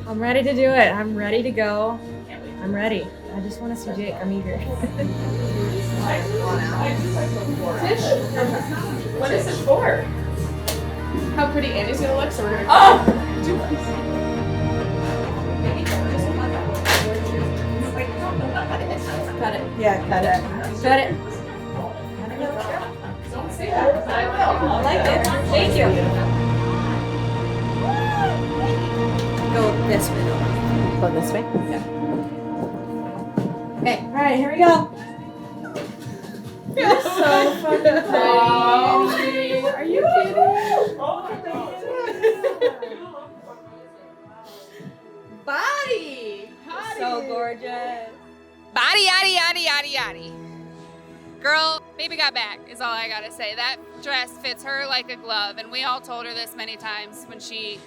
I'm ready to do it. I'm ready to go. I'm ready. I just want to see Jake. I'm eager. What is it for? How pretty Annie's gonna look, so we're gonna Cut it. Yeah, cut it. Cut it. Don't say that. I will. I like it. Thank you. Go this way. Go this way? Yeah. Okay. All right, here we go. You're so fucking pretty. Are you kidding? Body. So gorgeous. Body, yaddy, yaddy, yaddy, yaddy. Girl, baby got back, is all I gotta say. That dress fits her like a glove, and we all told her this many times when she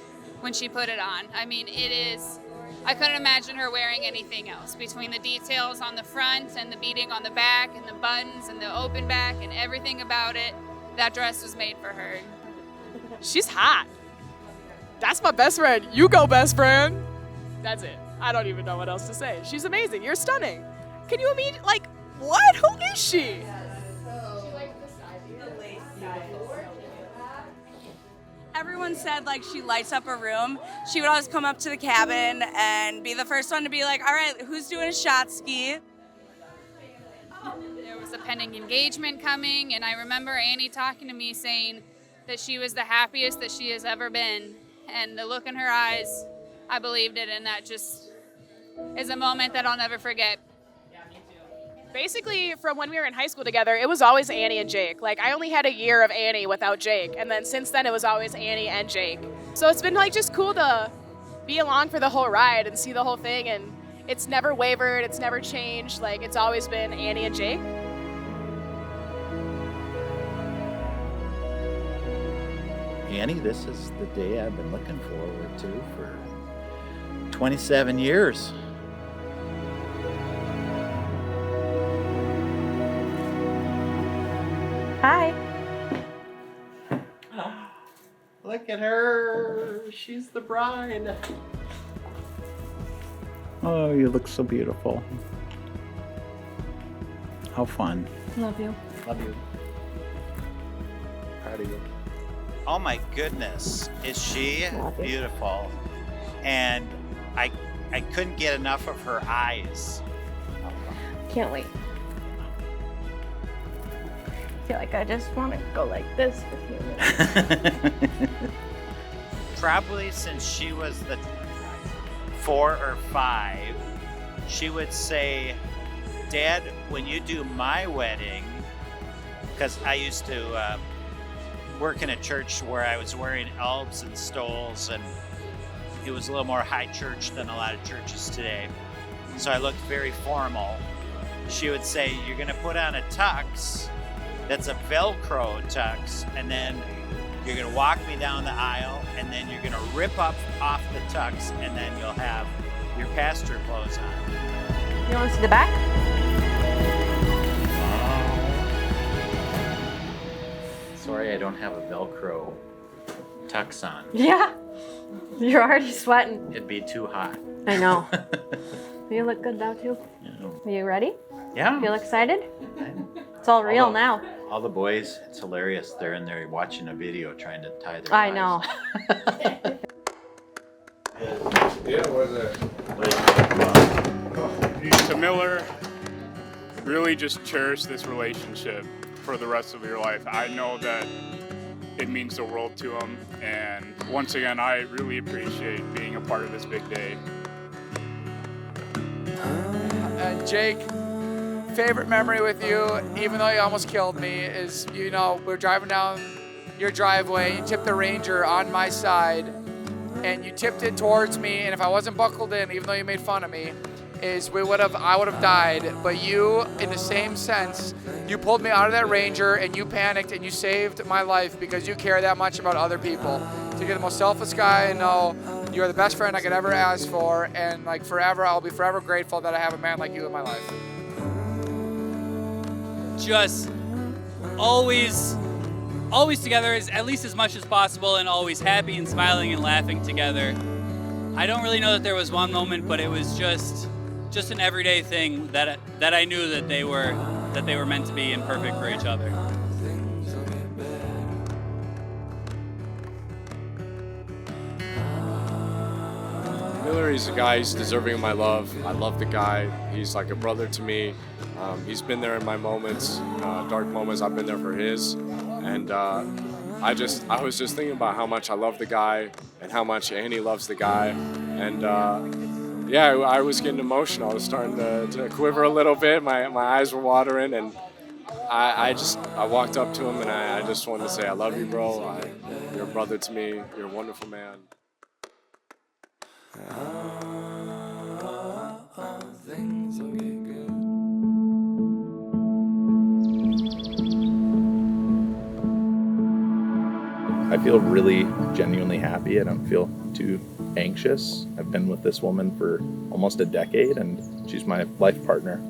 put it on. I mean, it is, I couldn't imagine her wearing anything else. Between the details on the front and the beading on the back and the buttons and the open back and everything about it, that dress was made for her. She's hot. That's my best friend. You go, best friend. That's it. I don't even know what else to say. She's amazing. You're stunning. Can you imagine, like, what? Who is she? Everyone said like she lights up a room. She would always come up to the cabin and be the first one to be like, all right, who's doing a shot ski? There was a pending engagement coming, and I remember Annie talking to me saying that she was the happiest that she has ever been. And the look in her eyes, I believed it, and that just is a moment that I'll never forget. Basically, from when we were in high school together, it was always Annie and Jake. Like, I only had a year of Annie without Jake, and then since then it was always Annie and Jake. So it's been like just cool to be along for the whole ride and see the whole thing, and it's never wavered, it's never changed. Like, it's always been Annie and Jake. Annie, this is the day I've been looking forward to for 27 years. Hi. Look at her. She's the bride. Oh, you look so beautiful. How fun. Love you. Love you. Proud of you. Oh my goodness, is she beautiful? And I couldn't get enough of her eyes. Can't wait. I feel like I just want to go like this with you. Probably since she was the 4 or 5, she would say, Dad, when you do my wedding, because I used to work in a church where I was wearing albs and stoles, and it was a little more high church than a lot of churches today. So I looked very formal. She would say, you're going to put on a tux that's a Velcro tux, and then you're going to walk me down the aisle, and then you're going to rip off the tux, and then you'll have your pastor clothes on. You want to see the back? Sorry, I don't have a Velcro tux on. Yeah. You're already sweating. It'd be too hot. I know. You look good though too. Yeah. Are you ready? Yeah. Feel excited? It's all real now. All the boys, it's hilarious. They're in there watching a video trying to tie their I ties. know. To Miller, really just cherish this relationship for the rest of your life. I know that it means the world to him, and once again, I really appreciate being a part of this big day. And Jake, favorite memory with you, even though you almost killed me, is, you know, we're driving down your driveway, you tipped the Ranger on my side, and you tipped it towards me, and if I wasn't buckled in, even though you made fun of me, I would have died. But you, in the same sense, you pulled me out of that Ranger, and you panicked, and you saved my life because you care that much about other people. So you're the most selfless guy I know. You're the best friend I could ever ask for, and like forever, I'll be forever grateful that I have a man like you in my life. Just always together, at least as much as possible, and always happy and smiling and laughing together. I don't really know that there was one moment, but it was just an everyday thing that I knew that they were meant to be and perfect for each other. Hillary's a guy who's deserving of my love. I love the guy. He's like a brother to me. He's been there in my moments, dark moments. I've been there for his. And I was just thinking about how much I love the guy and how much Annie loves the guy. And yeah, I was getting emotional. I was starting to quiver a little bit. My eyes were watering, and I walked up to him and I just wanted to say, I love you, bro. You're a brother to me. You're a wonderful man. I feel really genuinely happy. I don't feel too anxious. I've been with this woman for almost a decade, and she's my life partner.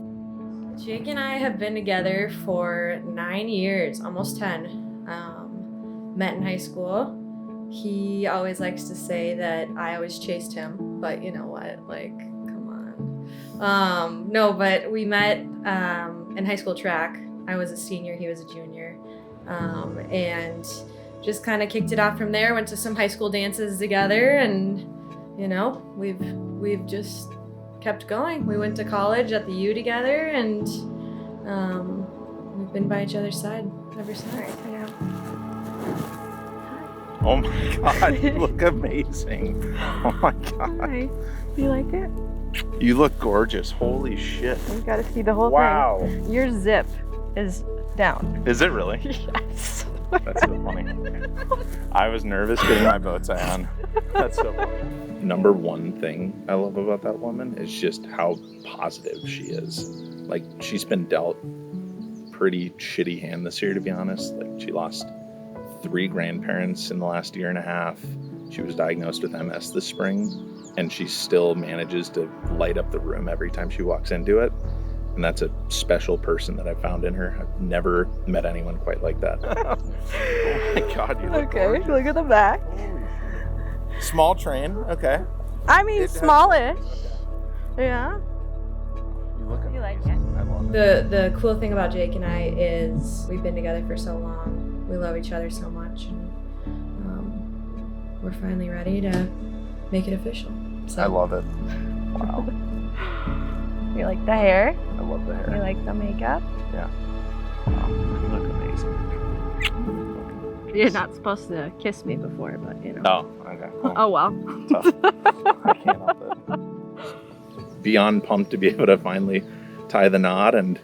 Jake and I have been together for 9 years, almost 10. Met in high school. He always likes to say that I always chased him, but you know what? Like, come on. No, but we met in high school track. I was a senior, he was a junior. And just kind of kicked it off from there, went to some high school dances together, and you know, we've just kept going. We went to college at the U together, and we've been by each other's side ever since. Oh my God, you look amazing. Oh my God. Hi. Do you like it? You look gorgeous. Holy shit. You gotta see the whole Wow. thing. Your zip is down. Is it really? Yes. That's so funny. I was nervous getting my bow tie on. That's so funny. Number one thing I love about that woman is just how positive she is. Like, she's been dealt pretty shitty hand this year, to be honest. Like, she lost 3 grandparents in the last year and a half. She was diagnosed with MS this spring, and she still manages to light up the room every time she walks into it. And that's a special person that I found in her. I've never met anyone quite like that. Oh my God, you look Okay, gorgeous. look at the back. Small train, okay. I mean, smallish. Yeah. You look You like it? I love it. The cool thing about Jake and I is we've been together for so long. We love each other so much, and we're finally ready to make it official. So I love it. Wow. You like the hair? I love the hair. You like the makeup? Yeah. Wow, you look amazing. You're not supposed to kiss me before, but you know. Oh, okay. Well, Oh well. tough. I can't help it. Beyond pumped to be able to finally tie the knot and,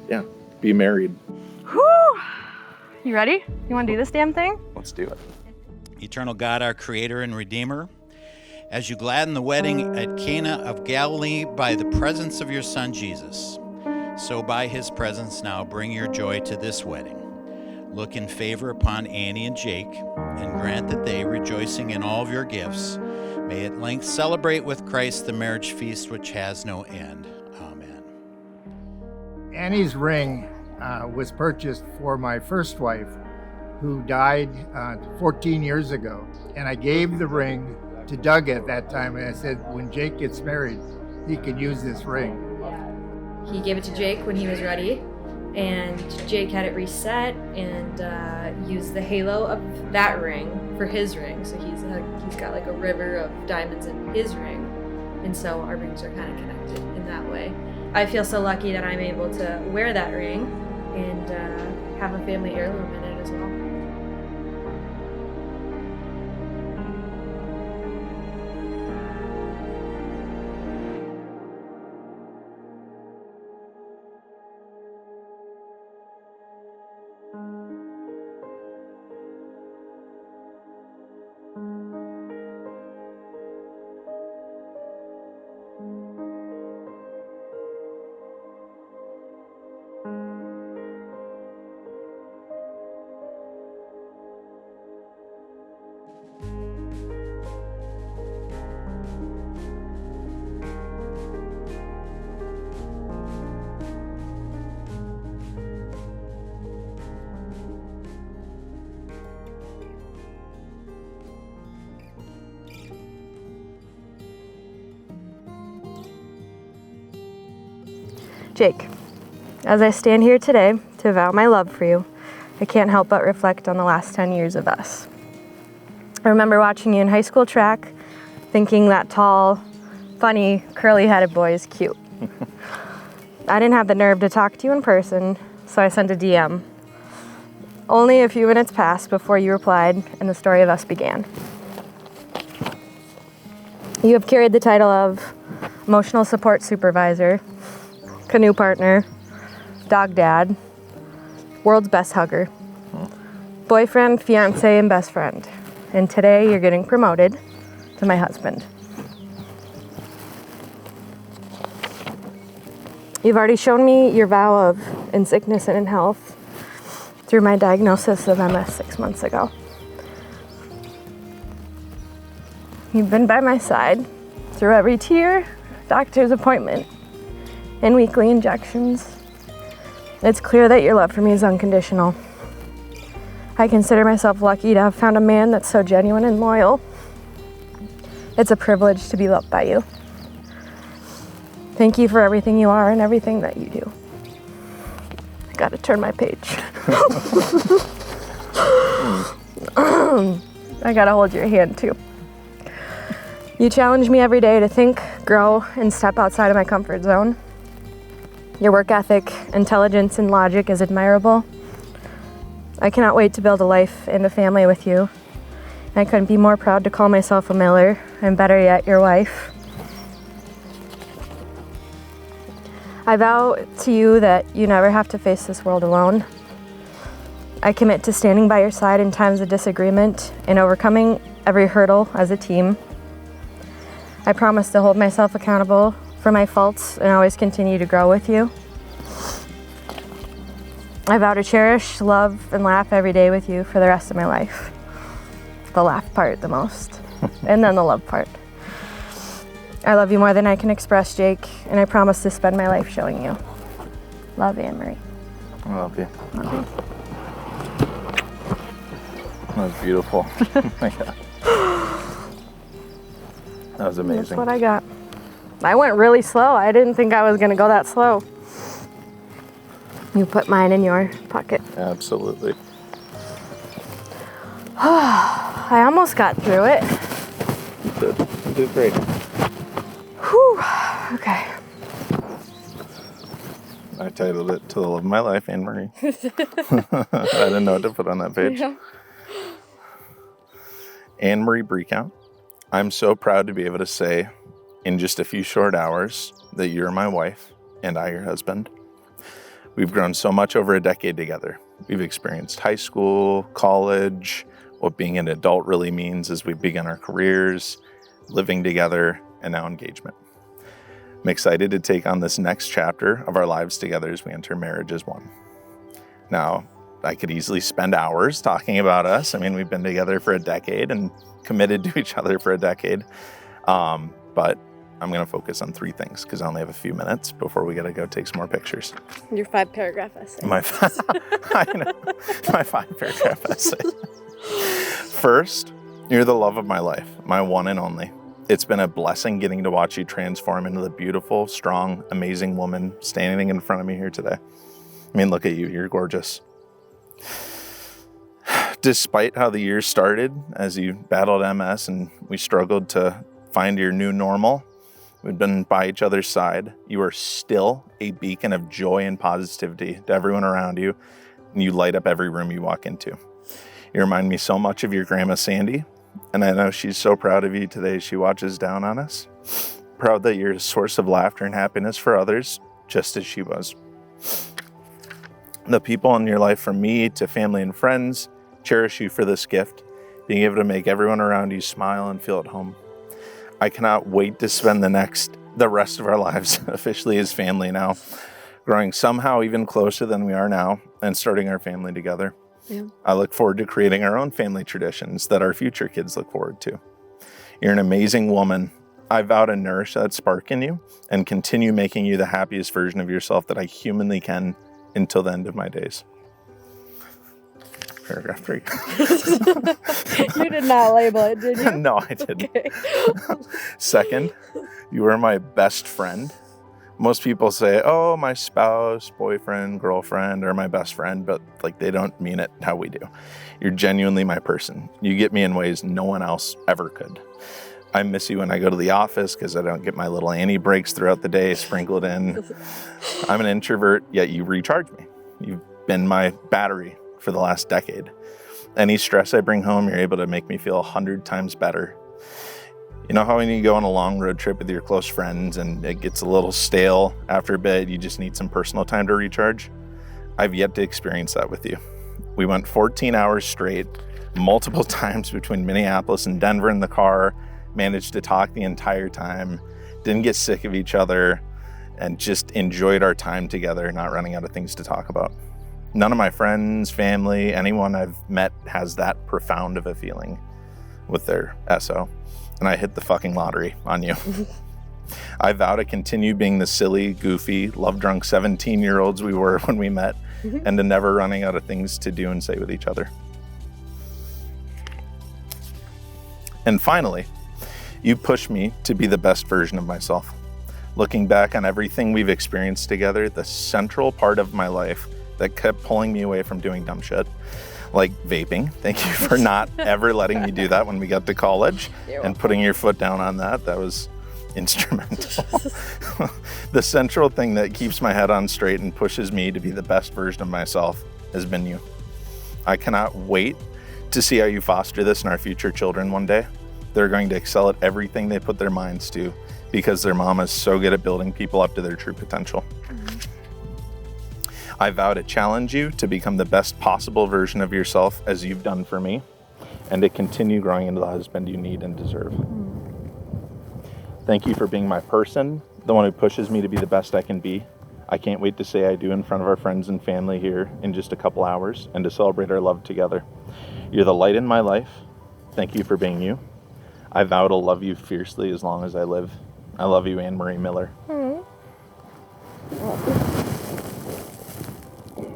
yeah, be married. Whew. You ready? You want to do this damn thing? Let's do it. Eternal God, our Creator and Redeemer, as you gladden the wedding at Cana of Galilee by the presence of your Son Jesus, so by his presence now bring your joy to this wedding. Look in favor upon Annie and Jake, and grant that they, rejoicing in all of your gifts, may at length celebrate with Christ the marriage feast which has no end. Amen. Annie's ring was purchased for my first wife, who died 14 years ago. And I gave the ring to Doug at that time, and I said, when Jake gets married, he can use this ring. he gave it to Jake when he was ready, and Jake had it reset and used the halo of that ring for his ring. So he's got like a river of diamonds in his ring, and so our rings are kind of connected in that way. I feel so lucky that I'm able to wear that ring and have a family heirloom in it as well. Jake, as I stand here today to vow my love for you, I can't help but reflect on the last 10 years of us. I remember watching you in high school track, thinking that tall, funny, curly-headed boy is cute. I didn't have the nerve to talk to you in person, so I sent a DM. Only a few minutes passed before you replied, and the story of us began. You have carried the title of emotional support supervisor, canoe partner, dog dad, world's best hugger, boyfriend, fiance, and best friend. And today you're getting promoted to my husband. You've already shown me your vow of in sickness and in health through my diagnosis of MS 6 months ago. You've been by my side through every tear, doctor's appointment, and weekly injections. It's clear that your love for me is unconditional. I consider myself lucky to have found a man that's so genuine and loyal. It's a privilege to be loved by you. Thank you for everything you are and everything that you do. I gotta turn my page. I gotta hold your hand too. You challenge me every day to think, grow, and step outside of my comfort zone. Your work ethic, intelligence, and logic is admirable. I cannot wait to build a life and a family with you. I couldn't be more proud to call myself a Miller, and better yet, your wife. I vow to you that you never have to face this world alone. I commit to standing by your side in times of disagreement and overcoming every hurdle as a team. I promise to hold myself accountable for my faults and always continue to grow with you. I vow to cherish, love, and laugh every day with you for the rest of my life. The laugh part the most, and then the love part. I love you more than I can express, Jake, and I promise to spend my life showing you. Love, Anne-Marie. I love you. Love you. That was beautiful. Oh my God. That was amazing. That's what I got. I went really slow. I didn't think I was gonna go that slow. You put mine in your pocket. Absolutely. I almost got through it. You did great. Whew. Okay. I titled it To the Love of My Life, Anne-Marie. I didn't know what to put on that page. Yeah. Anne-Marie Breakout, I'm so proud to be able to say in just a few short hours that you're my wife and I your husband. We've grown so much over a decade together. We've experienced high school, college, what being an adult really means as we've begun our careers, living together, and now engagement. I'm excited to take on this next chapter of our lives together as we enter marriage as one. Now, I could easily spend hours talking about us. I mean, we've been together for a decade and committed to each other for a decade. But I'm going to focus on 3 things because I only have a few minutes before we got to go take some more pictures. Your 5-paragraph essay. My 5-paragraph essay. First, you're the love of my life, my one and only. It's been a blessing getting to watch you transform into the beautiful, strong, amazing woman standing in front of me here today. I mean, look at you. You're gorgeous. Despite how the year started, as you battled MS and we struggled to find your new normal, we've been by each other's side. You are still a beacon of joy and positivity to everyone around you, and you light up every room you walk into. You remind me so much of your grandma, Sandy, and I know she's so proud of you today as she watches down on us. Proud that you're a source of laughter and happiness for others, just as she was. The people in your life, from me to family and friends, cherish you for this gift, being able to make everyone around you smile and feel at home. I cannot wait to spend the rest of our lives officially as family now, growing somehow even closer than we are now and starting our family together. Yeah. I look forward to creating our own family traditions that our future kids look forward to. You're an amazing woman. I vow to nourish that spark in you and continue making you the happiest version of yourself that I humanly can until the end of my days. Paragraph 3. You did not label it, did you? No, I didn't. Okay. Second, you are my best friend, Most people say, oh, my spouse, boyfriend, girlfriend, or my best friend, but like they don't mean it how we do. You're genuinely my person. You get me in ways no one else ever could. I miss you when I go to the office because I don't get my little Annie breaks throughout the day sprinkled in. I'm an introvert, yet you recharge me. You've been my battery for the last decade. Any stress I bring home, you're able to make me feel 100 times better. You know how when you go on a long road trip with your close friends and it gets a little stale after a bit, you just need some personal time to recharge? I've yet to experience that with you. We went 14 hours straight, multiple times between Minneapolis and Denver in the car, managed to talk the entire time, didn't get sick of each other, and just enjoyed our time together, not running out of things to talk about. None of my friends, family, anyone I've met has that profound of a feeling with their SO. And I hit the fucking lottery on you. I vow to continue being the silly, goofy, love-drunk 17-year-olds we were when we met, and to never running out of things to do and say with each other. And finally, you push me to be the best version of myself. Looking back on everything we've experienced together, the central part of my life that kept pulling me away from doing dumb shit, like vaping. Thank you for not ever letting me do that when we got to college and putting your foot down on that. That was instrumental. The central thing that keeps my head on straight and pushes me to be the best version of myself has been you. I cannot wait to see how you foster this in our future children one day. They're going to excel at everything they put their minds to because their mom is so good at building people up to their true potential. I vow to challenge you to become the best possible version of yourself as you've done for me, and to continue growing into the husband you need and deserve. Thank you for being my person, the one who pushes me to be the best I can be. I can't wait to say I do in front of our friends and family here in just a couple hours and to celebrate our love together. You're the light in my life. Thank you for being you. I vow to love you fiercely as long as I live. I love you, Anne Marie Miller.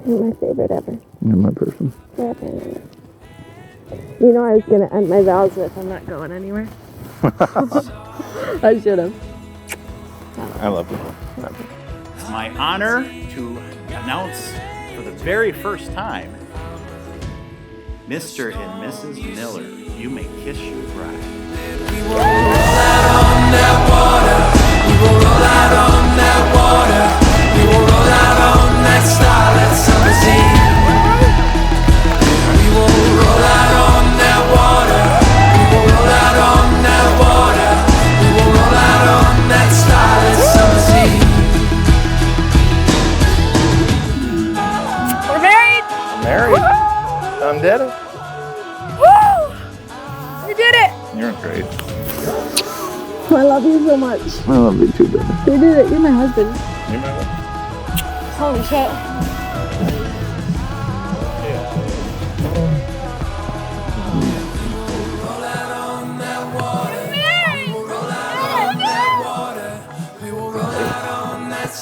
You're my favorite ever. You're my person. Forever. You know I was going to end my vows with, I'm not going anywhere. I should have. I love you. It's my honor to announce for the very first time, Mr. and Mrs. Miller, you may kiss your bride. We will roll out on that water. We will roll out on that water. We will roll out on that starlit summer's eve. We will roll out on that water. We will roll out on that water. We will roll out on that starlit summer's eve. We're married. Married. Done did it. Woo! We did it. You're great. I love you so much. I love you too, baby. You did it. You're my husband. You're my wife. Holy shit.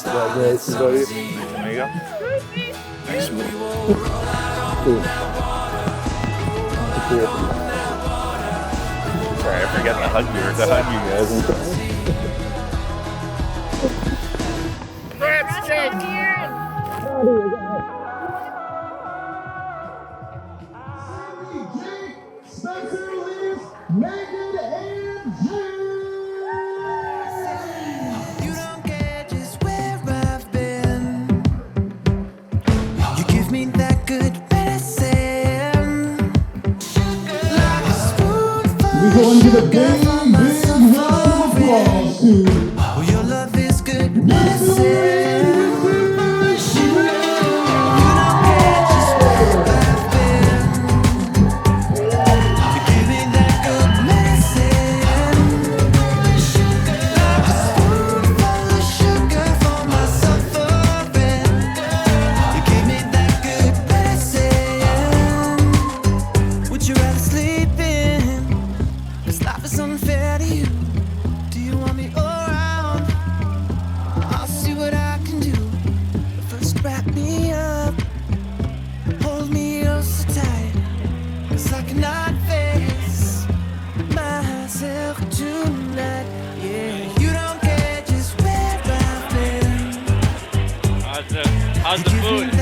Congratulations, buddy. There you go. Nice Sorry, I forgot to hug you or to hug you guys. Congrats, Jake. Spencer Leaf, Megan, and you don't get just where I've been. You give me that good medicine. Like a spoonful We're going to the big round of applause to oh, your love is good medicine. Life is unfair to you. Do you want me around? How's the food? Is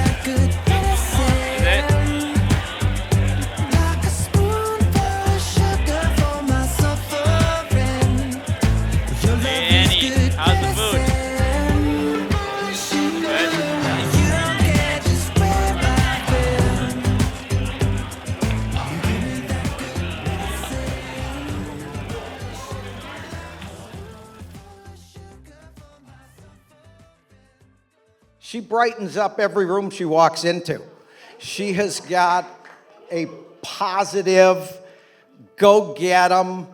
it? Hey Annie, how's the food? She brightens up every room she walks into. She has got a positive, go-get-em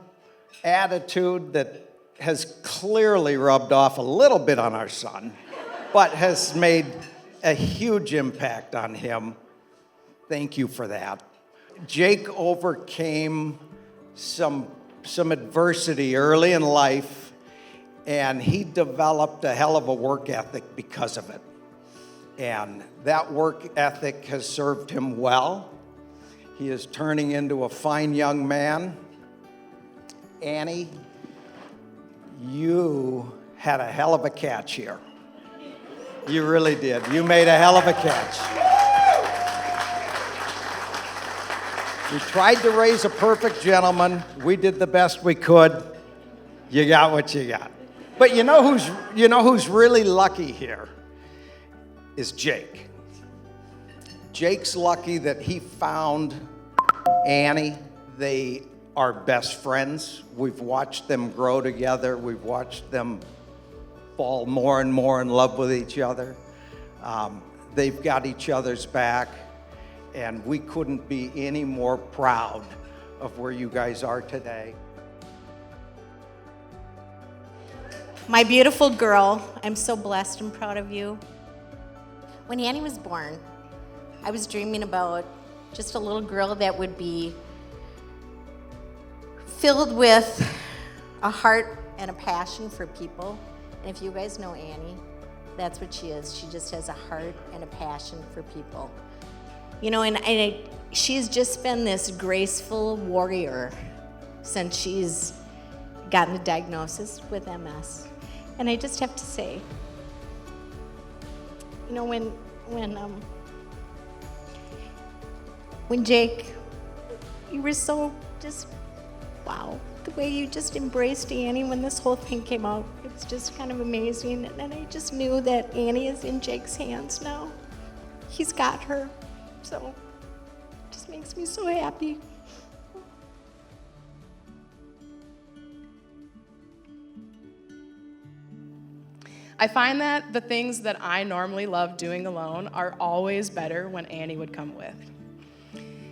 attitude that has clearly rubbed off a little bit on our son, but has made a huge impact on him. Thank you for that. Jake overcame some adversity early in life, and he developed a hell of a work ethic because of it. And that work ethic has served him well. He is turning into a fine young man. Annie, you had a hell of a catch here. You really did. You made a hell of a catch. We tried to raise a perfect gentleman. We did the best we could. You got what you got. But you know who's really lucky here? Is Jake. Jake's lucky that he found Annie. They are best friends. We've watched them grow together. We've watched them fall more and more in love with each other. They've got each other's back, and we couldn't be any more proud of where you guys are today. My beautiful girl, I'm so blessed and proud of you. When Annie was born, I was dreaming about just a little girl that would be filled with a heart and a passion for people. And if you guys know Annie, that's what she is. She just has a heart and a passion for people. You know, and she's just been this graceful warrior since she's gotten the diagnosis with MS. And I just have to say, you know, when Jake, you were so just, wow, the way you just embraced Annie when this whole thing came out, it's just kind of amazing. And I just knew that Annie is in Jake's hands now. He's got her, so it just makes me so happy. I find that the things that I normally love doing alone are always better when Annie would come with.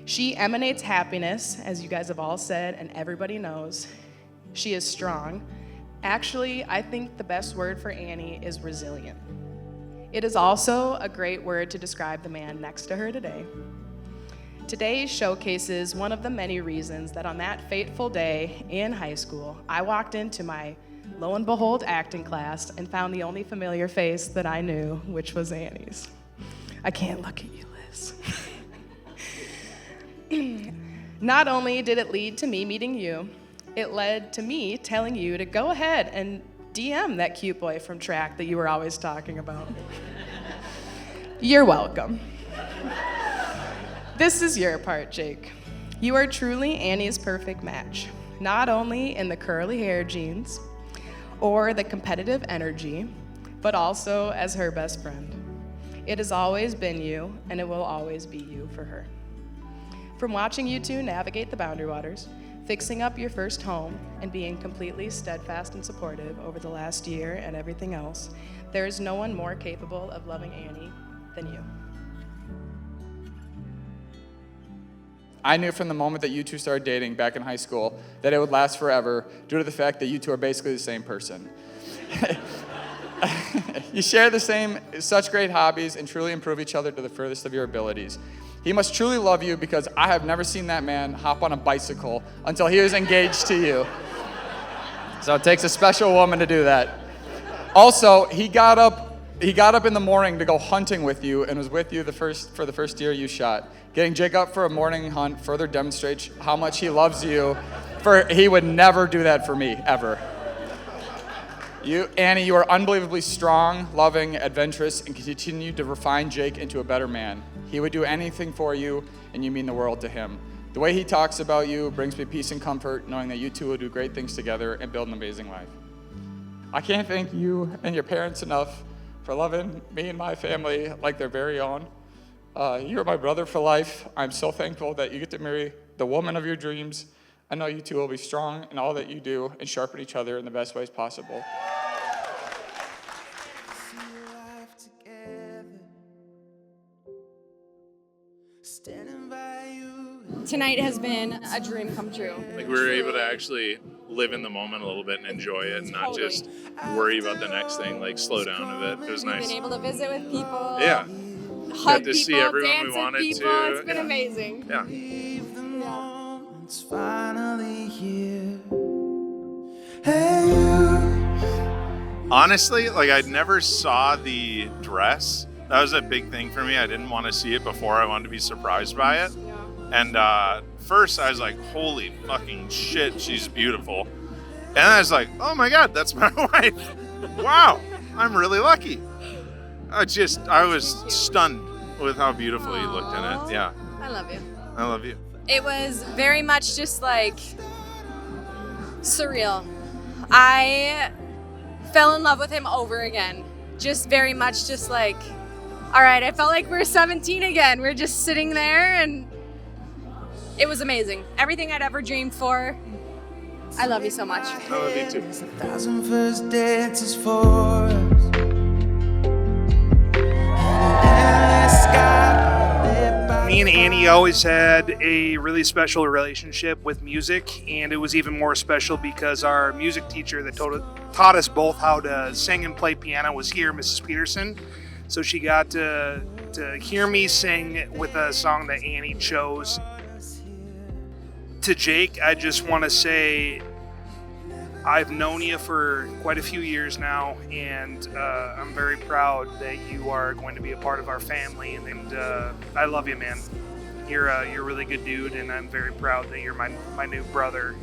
She emanates happiness, as you guys have all said, and everybody knows. She is strong. Actually, I think the best word for Annie is resilient. It is also a great word to describe the man next to her today. Today showcases one of the many reasons that on that fateful day in high school, I walked into my lo and behold acting class and found the only familiar face that I knew, which was Annie's. I can't look at you, Liz. Not only did it lead to me meeting you, it led to me telling you to go ahead and DM that cute boy from track that you were always talking about. You're welcome. This is your part, Jake. You are truly Annie's perfect match, not only in the curly hair genes, or the competitive energy, but also as her best friend. It has always been you, and it will always be you for her. From watching you two navigate the boundary waters, fixing up your first home, and being completely steadfast and supportive over the last year and everything else, there is no one more capable of loving Annie than you. I knew from the moment that you two started dating back in high school that it would last forever due to the fact that you two are basically the same person. You share the same, such great hobbies and truly improve each other to the furthest of your abilities. He must truly love you because I have never seen that man hop on a bicycle until he was engaged to you. So it takes a special woman to do that. Also, he got up in the morning to go hunting with you and was with you for the first deer you shot. Getting Jake up for a morning hunt further demonstrates how much he loves you, for he would never do that for me, ever. Annie, you are unbelievably strong, loving, adventurous, and continue to refine Jake into a better man. He would do anything for you, and you mean the world to him. The way he talks about you brings me peace and comfort, knowing that you two will do great things together and build an amazing life. I can't thank you and your parents enough for loving me and my family like their very own. You're my brother for life. I'm so thankful that you get to marry the woman of your dreams. I know you two will be strong in all that you do and sharpen each other in the best ways possible. Tonight has been a dream come true. Like we were able to actually live in the moment a little bit and enjoy it, and not just worry about the next thing. Like slow down a bit. It was nice. We've been able to visit with people. Yeah. Hug Got to people, see everyone dance we wanted with people. to. It's been amazing. Yeah. It's finally here. Hey, you. Honestly, like I never saw the dress. That was a big thing for me. I didn't want to see it before. I wanted to be surprised by it. And first I was like, holy fucking shit, she's beautiful. And then I was like, oh my God, that's my wife. Wow, I'm really lucky. I was stunned with how beautiful you looked in it. Yeah. I love you. I love you. It was very much just like surreal. I fell in love with him over again. Just very much just like, all right, I felt like we're 17 again. We're just sitting there and it was amazing. Everything I'd ever dreamed for. I love you so much. I love you too. 1,000 first dances for us. Me and Annie always had a really special relationship with music, and it was even more special because our music teacher that taught us both how to sing and play piano was here, Mrs. Peterson. So she got to hear me sing with a song that Annie chose. To Jake, I just want to say I've known you for quite a few years now, and I'm very proud that you are going to be a part of our family, and I love you, man. You're a really good dude, and I'm very proud that you're my new brother.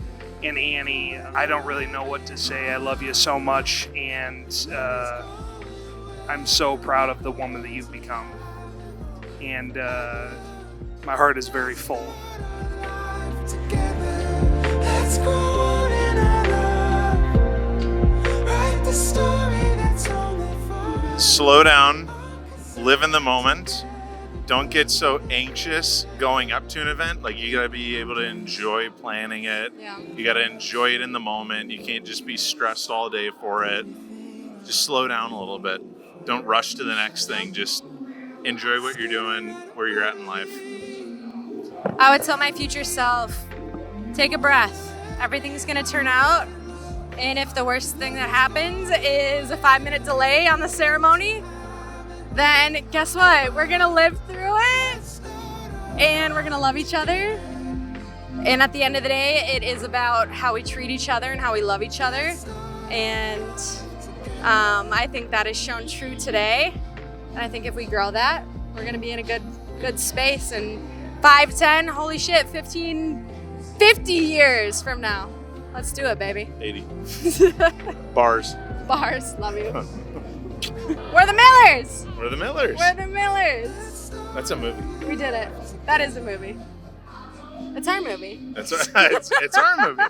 And Annie, I don't really know what to say. I love you so much, and I'm so proud of the woman that you've become. And my heart is very full. Let's grow in our love. Write the story that's only for us. Slow down, live in the moment. Don't get so anxious going up to an event. Like you gotta be able to enjoy planning it. Yeah. You gotta enjoy it in the moment. You can't just be stressed all day for it. Just slow down a little bit. Don't rush to the next thing. Just enjoy what you're doing, where you're at in life. I would tell my future self, take a breath. Everything's gonna turn out. And if the worst thing that happens is a 5-minute delay on the ceremony, then guess what? We're gonna live through it and we're gonna love each other. And at the end of the day, it is about how we treat each other and how we love each other. And I think that is shown true today. And I think if we grow that, we're gonna be in a good space. And 5, 10, holy shit, 15, 50 years from now. Let's do it, baby. 80. Bars. Bars, love you. We're the Millers. We're the Millers. We're the Millers. That's a movie. We did it. That is a movie. It's our movie. It's our movie.